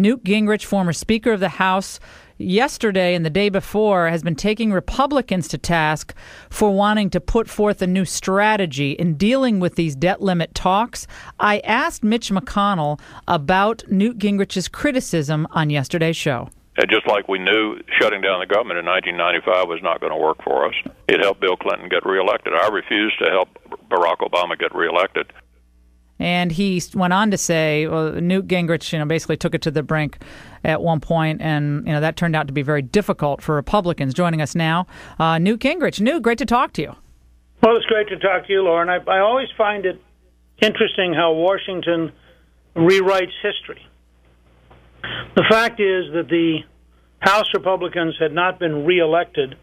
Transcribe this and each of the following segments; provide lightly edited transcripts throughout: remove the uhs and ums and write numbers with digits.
Newt Gingrich, former Speaker of the House, yesterday and the day before has been taking Republicans to task for wanting to put forth a new strategy in dealing with these debt limit talks. I asked Mitch McConnell about Newt Gingrich's criticism on yesterday's show. And just like we knew shutting down the government in 1995 was not going to work for us, it helped Bill Clinton get reelected. I refused to help Barack Obama get reelected. And he went on to say, well, Newt Gingrich, basically took it to the brink at one point, and that turned out to be very difficult for Republicans. Joining us now, Newt Gingrich. Newt, great to talk to you. Well, it's great to talk to you, Laura. And I always find it interesting how Washington rewrites history. The fact is that the House Republicans had not been reelected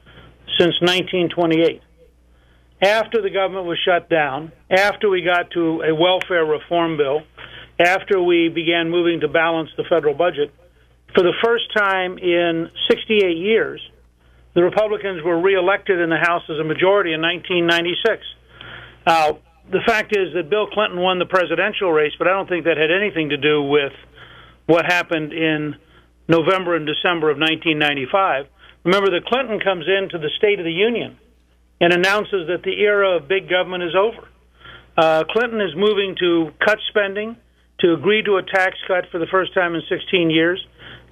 since 1928. After the government was shut down, after we got to a welfare reform bill, after we began moving to balance the federal budget, for the first time in 68 years, the Republicans were reelected in the House as a majority in 1996. The fact is that Bill Clinton won the presidential race, but I don't think that had anything to do with what happened in November and December of 1995. Remember that Clinton comes into the State of the Union and announces that the era of big government is over. Clinton is moving to cut spending, to agree to a tax cut for the first time in 16 years,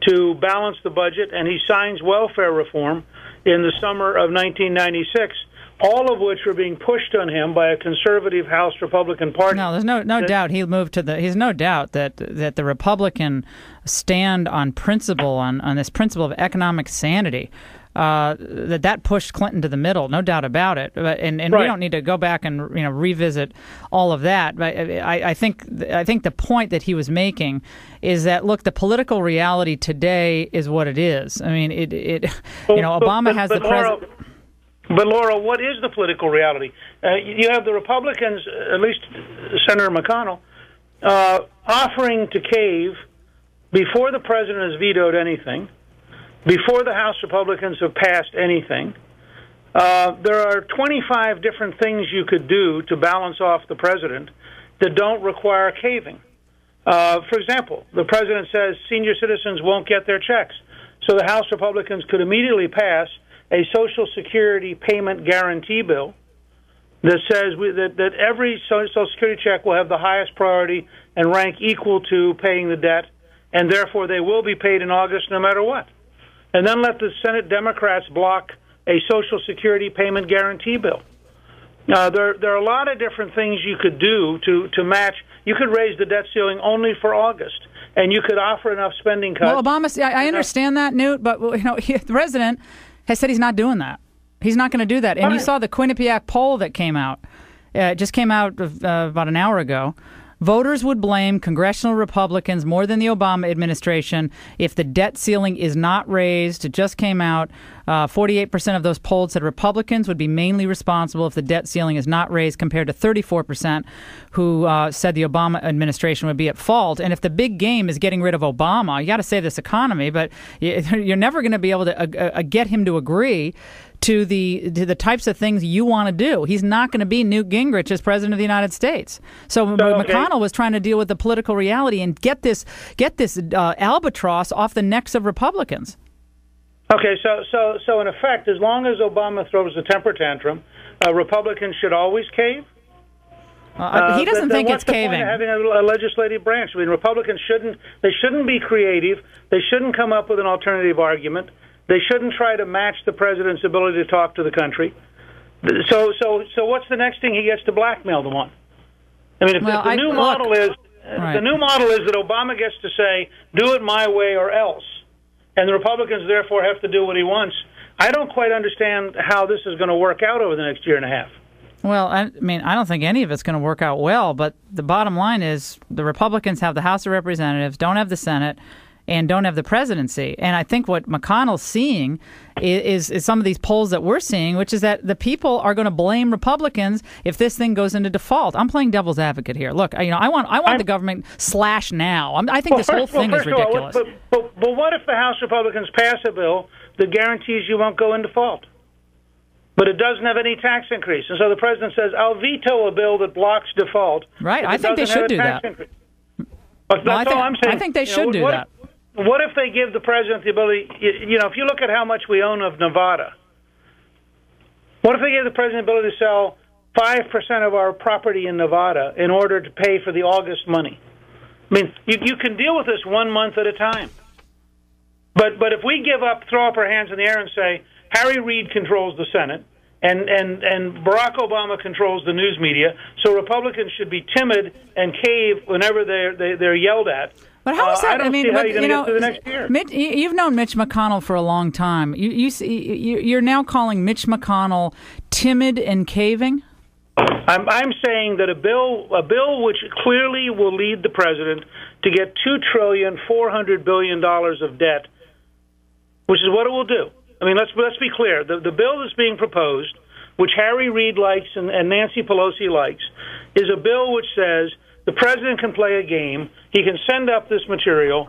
to balance the budget, and he signs welfare reform in the summer of 1996, all of which were being pushed on him by a conservative House Republican Party. No, there's no doubt he moved to the. He's no doubt that the Republican stand on principle, on this principle of economic sanity, that pushed Clinton to the middle, no doubt about it. And right. We don't need to go back and revisit all of that. But I think the point that he was making is that, look, the political reality today is what it is. I mean, Obama has the president. But, Laura, what is the political reality? You have the Republicans, at least Senator McConnell, offering to cave before the president has vetoed anything, before the House Republicans have passed anything. There are 25 different things you could do to balance off the president that don't require caving. For example, the president says senior citizens won't get their checks. So the House Republicans could immediately pass a Social Security payment guarantee bill that says that every Social Security check will have the highest priority and rank equal to paying the debt, and therefore they will be paid in August no matter what. And then let the Senate Democrats block a Social Security payment guarantee bill. There are a lot of different things you could do to match. You could raise the debt ceiling only for August, and you could offer enough spending cuts. Well, Obama, I understand that, Newt, but the president has said he's not doing that. He's not going to do that. And you saw the Quinnipiac poll that came out. It just came out about an hour ago. Voters would blame congressional Republicans more than the Obama administration if the debt ceiling is not raised. It just came out. 48% of those polled said Republicans would be mainly responsible if the debt ceiling is not raised, compared to 34% who said the Obama administration would be at fault. And if the big game is getting rid of Obama, you got to save this economy, but you're never going to be able to get him to agree to the types of things you want to do. He's not going to be Newt Gingrich as president of the United States. So McConnell was trying to deal with the political reality and get this albatross off the necks of Republicans. Okay, so in effect, as long as Obama throws a temper tantrum, Republicans should always cave? He doesn't think it's caving. What's the point of having a legislative branch? I mean, Republicans shouldn't be creative. They shouldn't come up with an alternative argument. They shouldn't try to match the president's ability to talk to the country. So what's the next thing he gets to blackmail them on? I mean, the new model is that Obama gets to say, "Do it my way or else," and the Republicans therefore have to do what he wants. I don't quite understand how this is going to work out over the next year and a half. Well, I mean, I don't think any of it's going to work out well, but the bottom line is the Republicans have the House of Representatives, don't have the Senate, and don't have the presidency. And I think what McConnell's seeing is some of these polls that we're seeing, which is that the people are going to blame Republicans if this thing goes into default. I'm playing devil's advocate here. Look, I want the government slash now. I think this whole thing is ridiculous. But what if the House Republicans pass a bill that guarantees you won't go in default? But it doesn't have any tax increase. And so the president says, I'll veto a bill that blocks default. Right. I think they should do that. That's all I'm saying. I think they should do that. what if they give the president the ability, if you look at how much we own of Nevada, what if they gave the president the ability to sell 5% of our property in Nevada in order to pay for the August money? I mean, you can deal with this 1 month at a time. But if we throw up our hands in the air and say, Harry Reid controls the Senate, and Barack Obama controls the news media, so Republicans should be timid and cave whenever they're yelled at. But how is that? I mean, how you're going to get through the next year. You've known Mitch McConnell for a long time. You're now calling Mitch McConnell timid and caving? I'm saying that a bill which clearly will lead the president to get $2.4 trillion of debt, which is what it will do. I mean, let's be clear. The bill that's being proposed, which Harry Reid likes and Nancy Pelosi likes, is a bill which says the president can play a game. He can send up this material.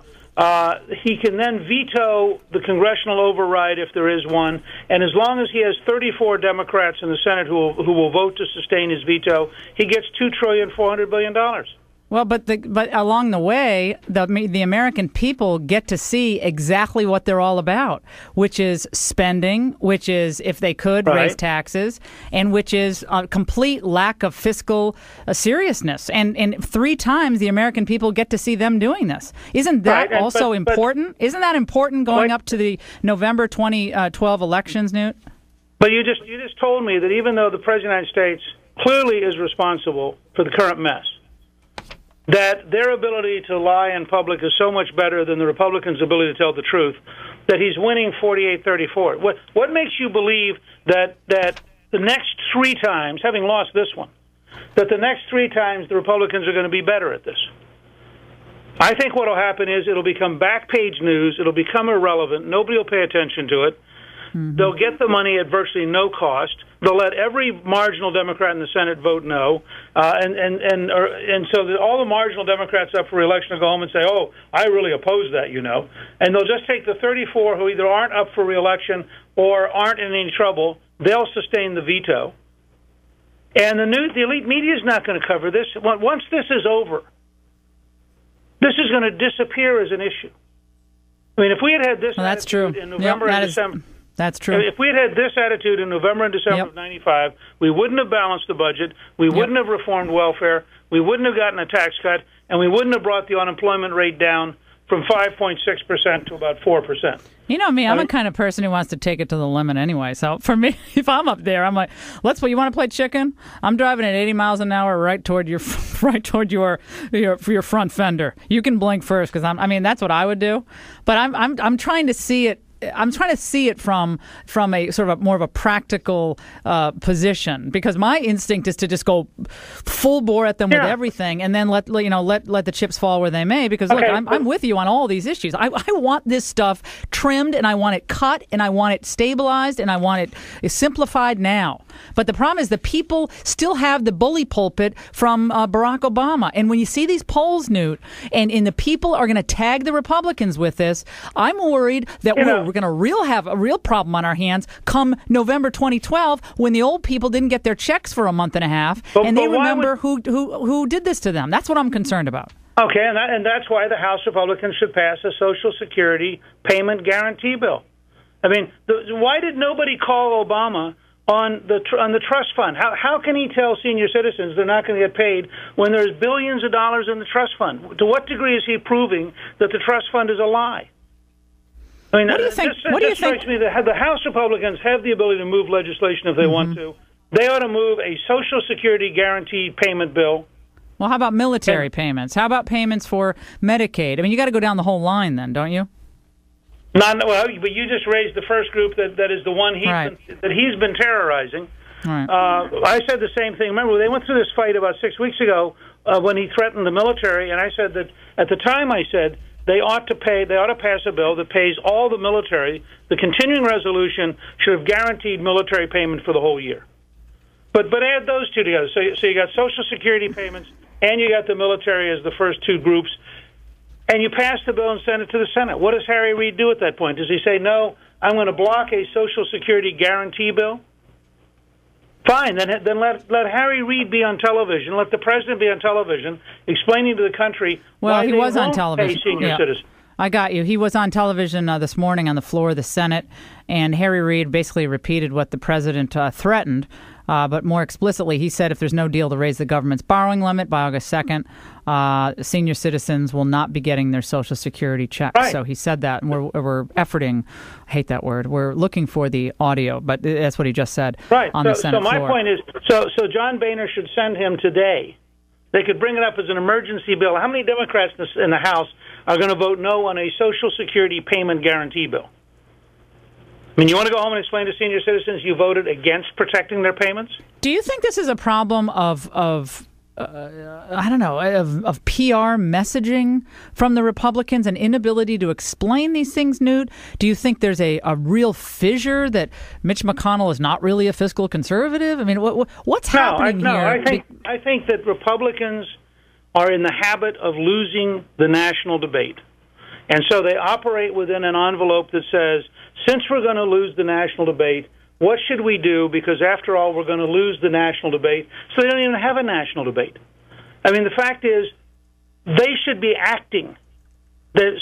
He can then veto the congressional override if there is one. And as long as he has 34 Democrats in the Senate who will vote to sustain his veto, he gets $2.4 trillion. Well, but along the way, the American people get to see exactly what they're all about, which is spending, which is, if they could, raise taxes, and which is a complete lack of fiscal seriousness. And 3 times the American people get to see them doing this. Isn't that also important? Isn't that important going up to the November 2012 elections, Newt? But you just told me that even though the President of the United States clearly is responsible for the current mess, that their ability to lie in public is so much better than the Republicans' ability to tell the truth, that he's winning 48-34. What makes you believe that the next 3 times, having lost this one, that the next 3 times the Republicans are going to be better at this? I think what will happen is it'll become back page news. It'll become irrelevant. Nobody will pay attention to it. Mm-hmm. They'll get the money at virtually no cost. They'll let every marginal Democrat in the Senate vote no, and so that all the marginal Democrats up for re-election will go home and say, "Oh, I really oppose that," and they'll just take the 34 who either aren't up for re-election or aren't in any trouble. They'll sustain the veto, and the elite media is not going to cover this. Once this is over, this is going to disappear as an issue. I mean, if we had this attitude in November and December. That's true. If we had had this attitude in November and December of 95, we wouldn't have balanced the budget, we wouldn't have reformed welfare, we wouldn't have gotten a tax cut, and we wouldn't have brought the unemployment rate down from 5.6% to about 4%. You know me, I'm the kind of person who wants to take it to the limit anyway. So for me, if I'm up there, I'm like, you want to play chicken? I'm driving at 80 miles an hour right toward your front fender. You can blink first, because that's what I would do. But I'm trying to see it. I'm trying to see it from a sort of more of a practical position, because my instinct is to just go full bore at them with everything, and then let the chips fall where they may. Because look, I'm with you on all these issues. I want this stuff trimmed, and I want it cut, and I want it stabilized, and I want it simplified now. But the problem is the people still have the bully pulpit from Barack Obama, and when you see these polls, Newt, and the people are going to tag the Republicans with this, I'm worried that we're going to have a real problem on our hands come November 2012, when the old people didn't get their checks for a month and a half, and they remember who did this to them. That's what I'm concerned about. Okay, and that's why the House Republicans should pass a Social Security payment guarantee bill. I mean, why did nobody call Obama on the trust fund? How can he tell senior citizens they're not going to get paid when there's billions of dollars in the trust fund? To what degree is he proving that the trust fund is a lie? I mean, what do you think? It strikes me that the House Republicans have the ability to move legislation if they want to. They ought to move a Social Security guaranteed payment bill. Well, how about military payments? How about payments for Medicaid? I mean, you got to go down the whole line then, don't you? But you just raised the first group that is the one that he's been terrorizing. Right. I said the same thing. Remember, they went through this fight about 6 weeks ago when he threatened the military, and I said that at the time I said they ought to pass a bill that pays all the military. The continuing resolution should have guaranteed military payment for the whole year. But add those two together. So you got Social Security payments, and you got the military as the first two groups. And you pass the bill and send it to the Senate. What does Harry Reid do at that point? Does he say, no, I'm going to block a Social Security guarantee bill? Fine, then let Harry Reid be on television. Let the president be on television explaining to the country why he they was on won't television. pay senior citizens. I got you. He was on television this morning on the floor of the Senate, and Harry Reid basically repeated what the president threatened. But more explicitly, he said if there's no deal to raise the government's borrowing limit by August 2nd, senior citizens will not be getting their Social Security checks. Right. So he said that, and we're efforting, I hate that word, we're looking for the audio, but that's what he just said on the Senate floor. So my point is, so John Boehner should send him today. They could bring it up as an emergency bill. How many Democrats in the House are going to vote no on a Social Security payment guarantee bill? I mean, you want to go home and explain to senior citizens you voted against protecting their payments? Do you think this is a problem of I don't know, of PR messaging from the Republicans, an inability to explain these things, Newt? Do you think there's a real fissure that Mitch McConnell is not really a fiscal conservative? I mean, what's happening here? I think that Republicans are in the habit of losing the national debate. And so they operate within an envelope that says, since we're going to lose the national debate, what should we do? Because after all, we're going to lose the national debate. So they don't even have a national debate. I mean, the fact is, they should be acting.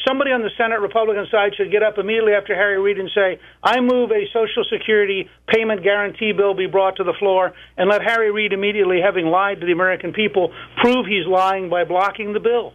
Somebody on the Senate Republican side should get up immediately after Harry Reid and say, I move a Social Security payment guarantee bill be brought to the floor, and let Harry Reid immediately, having lied to the American people, prove he's lying by blocking the bill.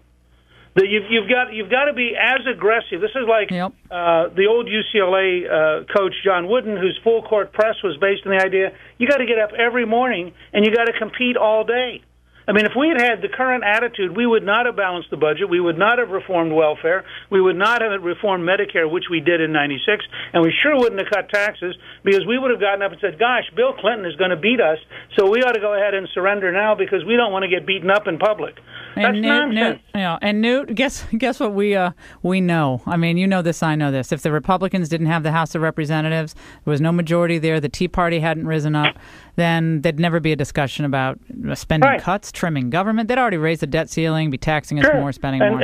You've got to be as aggressive. This is like the old UCLA coach John Wooden, whose full court press was based on the idea you got to get up every morning and you got to compete all day. I mean, if we had the current attitude, we would not have balanced the budget. We would not have reformed welfare. We would not have reformed Medicare, which we did in '96, and we sure wouldn't have cut taxes because we would have gotten up and said, gosh, Bill Clinton is going to beat us, so we ought to go ahead and surrender now because we don't want to get beaten up in public. That's nonsense. And Newt, guess what we know. I mean, you know this, I know this. If the Republicans didn't have the House of Representatives, there was no majority there, the Tea Party hadn't risen up, then there'd never be a discussion about spending cuts, trimming government. They'd already raised the debt ceiling, be taxing us more, spending more.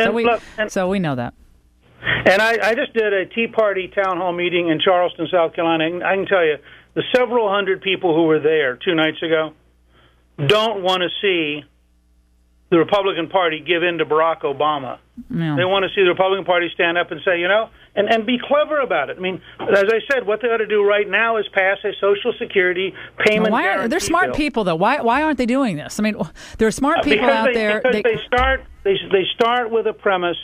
So we know that. And I just did a Tea Party town hall meeting in Charleston, South Carolina. And I can tell you, the several hundred people who were there 2 nights ago don't want to see the Republican Party give in to Barack Obama. Yeah. They want to see the Republican Party stand up and say, and be clever about it. I mean, as I said, what they ought to do right now is pass a Social Security payment guarantee they're smart bill. People, though. Why aren't they doing this? I mean, there are smart people out there. Because they start with a premise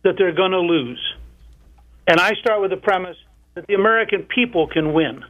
that they're going to lose. And I start with the premise that the American people can win.